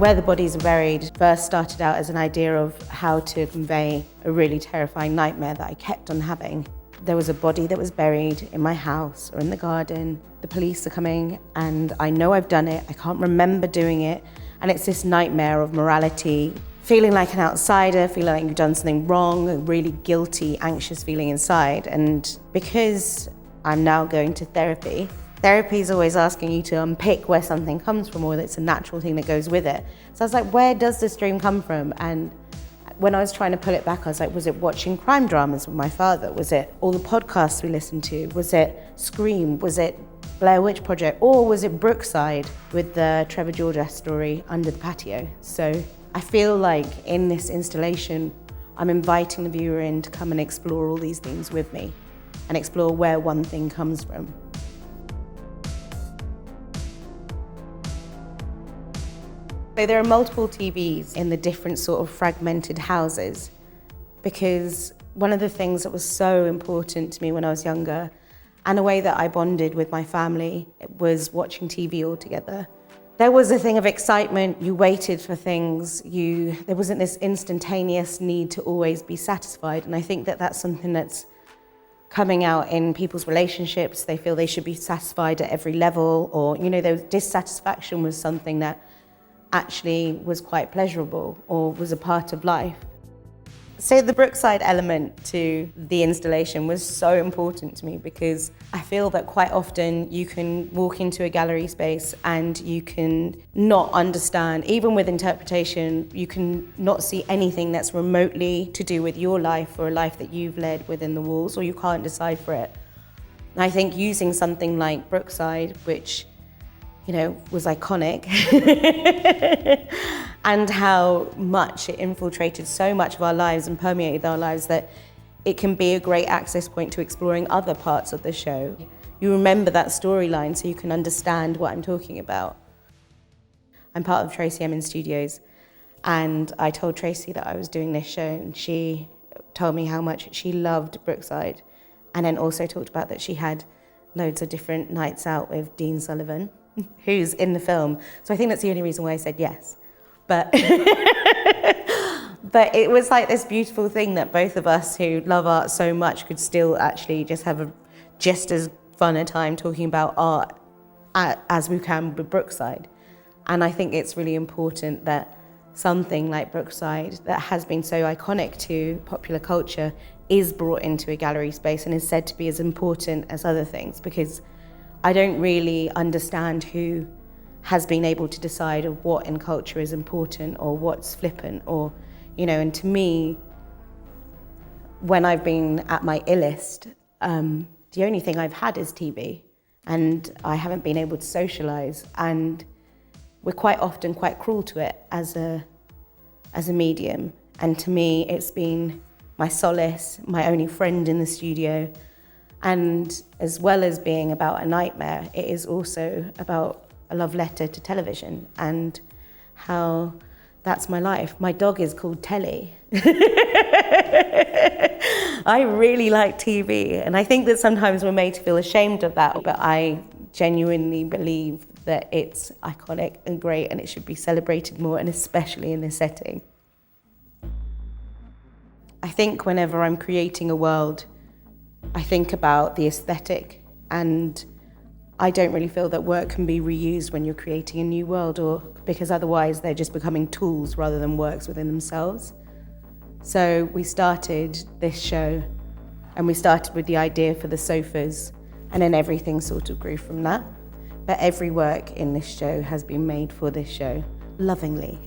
Where the bodies are buried first started out as an idea of how to convey a really terrifying nightmare that I kept on having. There was a body that was buried in my house or in the garden. The police are coming and I know I've done it. I can't remember doing it. And it's this nightmare of morality, feeling like an outsider, feeling like you've done something wrong, a really guilty, anxious feeling inside. And because I'm now going to therapy, therapy is always asking you to unpick where something comes from, or that it's a natural thing that goes with it. So I was like, where does this dream come from? And when I was trying to pull it back, I was like, was it watching crime dramas with my father? Was it all the podcasts we listened to? Was it Scream? Was it Blair Witch Project? Or was it Brookside with the Trevor George story Under the Patio? So I feel like in this installation, I'm inviting the viewer in to come and explore all these things with me and explore where one thing comes from. So there are multiple TVs in the different sort of fragmented houses, because one of the things that was so important to me when I was younger, and a way that I bonded with my family, was watching TV all together. There was a thing of excitement, you waited for things, there wasn't this instantaneous need to always be satisfied, and I think that that's something that's coming out in people's relationships. They feel they should be satisfied at every level, or dissatisfaction was something that actually was quite pleasurable or was a part of life. So the Brookside element to the installation was so important to me, because I feel that quite often you can walk into a gallery space and you can not understand, even with interpretation, you can not see anything that's remotely to do with your life or a life that you've led within the walls, or you can't decipher it. And I think using something like Brookside, which was iconic, and how much it infiltrated so much of our lives and permeated our lives, that it can be a great access point to exploring other parts of the show. You remember that storyline so you can understand what I'm talking about. I'm part of Tracy Emin Studios, and I told Tracy that I was doing this show, and she told me how much she loved Brookside, and then also talked about that she had loads of different nights out with Dean Sullivan, who's in the film. So I think that's the only reason why I said yes. But but it was like this beautiful thing that both of us who love art so much could still actually just have just as fun a time talking about art as we can with Brookside. And I think it's really important that something like Brookside, that has been so iconic to popular culture, is brought into a gallery space and is said to be as important as other things, because I don't really understand who has been able to decide of what in culture is important or what's flippant, or, and to me, when I've been at my illest, the only thing I've had is TV, and I haven't been able to socialize, and we're quite often quite cruel to it as a medium. And to me, it's been my solace, my only friend in the studio. And as well as being about a nightmare, it is also about a love letter to television and how that's my life. My dog is called Telly. I really like TV, and I think that sometimes we're made to feel ashamed of that, but I genuinely believe that it's iconic and great, and it should be celebrated more, and especially in this setting. I think whenever I'm creating a world, I think about the aesthetic, and I don't really feel that work can be reused when you're creating a new world, or because otherwise they're just becoming tools rather than works within themselves. So we started this show, and we started with the idea for the sofas, and then everything sort of grew from that. But every work in this show has been made for this show, lovingly.